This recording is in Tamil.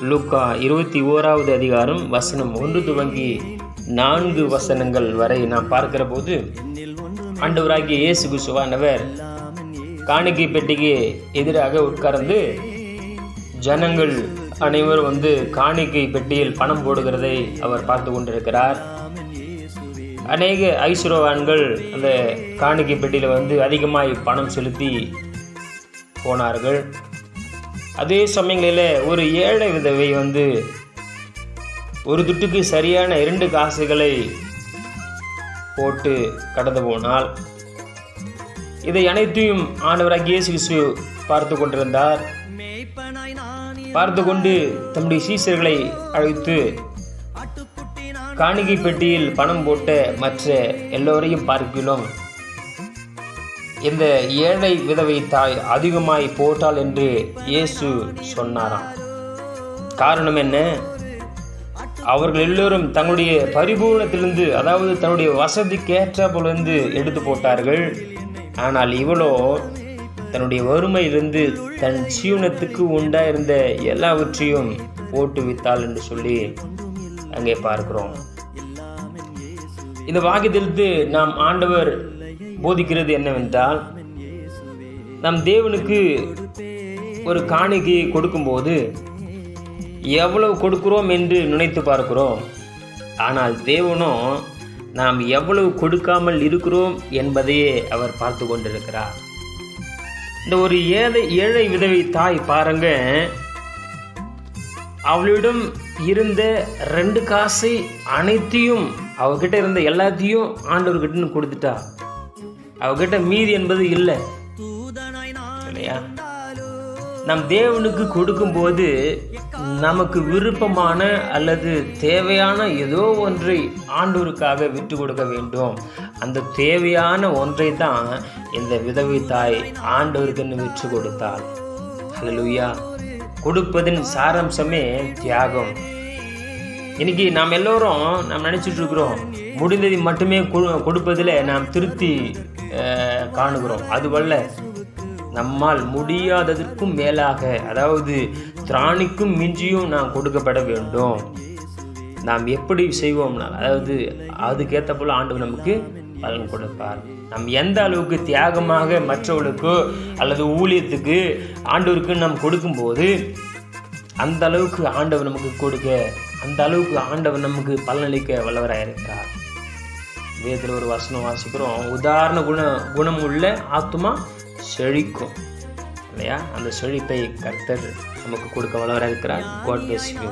லூக்கா 21வது அதிகாரம் வசனம் 1 துவங்கி 4 வசனங்கள் வரை நாம் பார்க்கிற போது ஆண்டவராகிய இயேசு கிறிஸ்துவானவர் காணிக்கை பெட்டிக்கு எதிராக உட்கார்ந்து ஜனங்கள் அனைவரும் காணிக்கை பெட்டியில் பணம் போடுகிறதை அவர் பார்த்து கொண்டிருக்கிறார். அநேக ஐஸ்வர்யவான்கள் அந்த காணிக்கை பெட்டியில் அதிகமாய் பணம் செலுத்தி போனார்கள். அதே சமயங்களில் ஒரு ஏழை விதவை ஒரு துட்டுக்கு சரியான 2 காசுகளை போட்டு கடந்து போனால், இதை அனைத்தையும் ஆண்டவராகிய இயேசு கிறிஸ்து பார்த்து கொண்டிருந்தார். பார்த்து கொண்டு தம்முடைய சீஷர்களை அழைத்து காணிக்கை பெட்டியில் பணம் போட்ட மற்ற எல்லோரையும் பார்க்கிலும் இந்த ஏழை விதவை தாய் அதிகமாய் போட்டாள் என்று இயேசு சொன்னாராம். காரணம் என்ன? அவர்கள் எல்லோரும் தங்களுடைய பரிபூர்ணத்திலிருந்து, அதாவது தன்னுடைய வசதிக்கேற்ற போலிருந்து எடுத்து போட்டார்கள். ஆனால் இவளோ தன்னுடைய வறுமையிலிருந்து தன் ஜீவனத்துக்கு உண்டாயிருந்த எல்லாவற்றையும் போட்டு வித்தாள் என்று சொல்லி அங்கே பார்க்கிறோம். இந்த வாக்கியத்திலிருந்து நாம் ஆண்டவர் போதிக்கிறது என்னவென்றால், நம் தேவனுக்கு ஒரு காணிக்கையை கொடுக்கும்போது எவ்வளவு கொடுக்கிறோம் என்று நினைத்து பார்க்கிறோம். ஆனால் தேவனோ நாம் எவ்வளவு கொடுக்காமல் இருக்கிறோம் என்பதையே அவர் பார்த்து கொண்டிருக்கிறார். இந்த ஒரு ஏழை விதவை தாய் பாருங்க, அவளிடம் இருந்த 2 காசை அனைத்தையும், அவகிட்ட இருந்த எல்லாத்தையும் ஆண்டவர்கிட்ட கொடுத்துட்டா. அவகிட்ட மீதி என்பது இல்லை இல்லையா? நம் தேவனுக்கு கொடுக்கும்போது நமக்கு விருப்பமான அல்லது தேவையான ஏதோ ஒன்றை ஆண்டவருக்காக விட்டு கொடுக்க வேண்டும். அந்த தேவையான ஒன்றை தான் இந்த விதவை தாய் ஆண்டவருக்கு விற்று கொடுத்தாள். ஹல்லேலூயா! கொடுப்பதின் சாராம்சமே தியாகம். இன்னைக்கு நாம் எல்லோரும் நினைச்சிட்டு இருக்கிறோம், முடிந்ததை மட்டுமே கொடுப்பதில் நாம் திருப்தி காணுகிறோம். அதுவல்ல, நம்மால் முடியாததற்கும் மேலாக, அதாவது திராணிக்கும் மிஞ்சியும் நாம் கொடுக்கப்பட வேண்டும். நாம் எப்படி செய்வோம்னா, அதாவது அதுக்கேற்ற போல ஆண்டவர் நமக்கு பலன் கொடுப்பார். நாம் எந்த அளவுக்கு தியாகமாக மற்றவர்களுக்கோ அல்லது ஊழியத்துக்கு ஆண்டவருக்கு நாம் கொடுக்கும்போது அந்த அளவுக்கு ஆண்டவர் நமக்கு கொடுக்க, அந்த அளவுக்கு ஆண்டவர் நமக்கு பலனளிக்க வல்லவராக இருக்கிறார். வேதத்தில் ஒரு வசனம் வாசிக்கிறோம், உதாரண குணம் உள்ள ஆத்துமா செழிக்கும் இல்லையா? அந்த செழிப்பை கர்த்தர் நமக்கு கொடுக்க வல்லவராக இருக்கிறார். God bless you.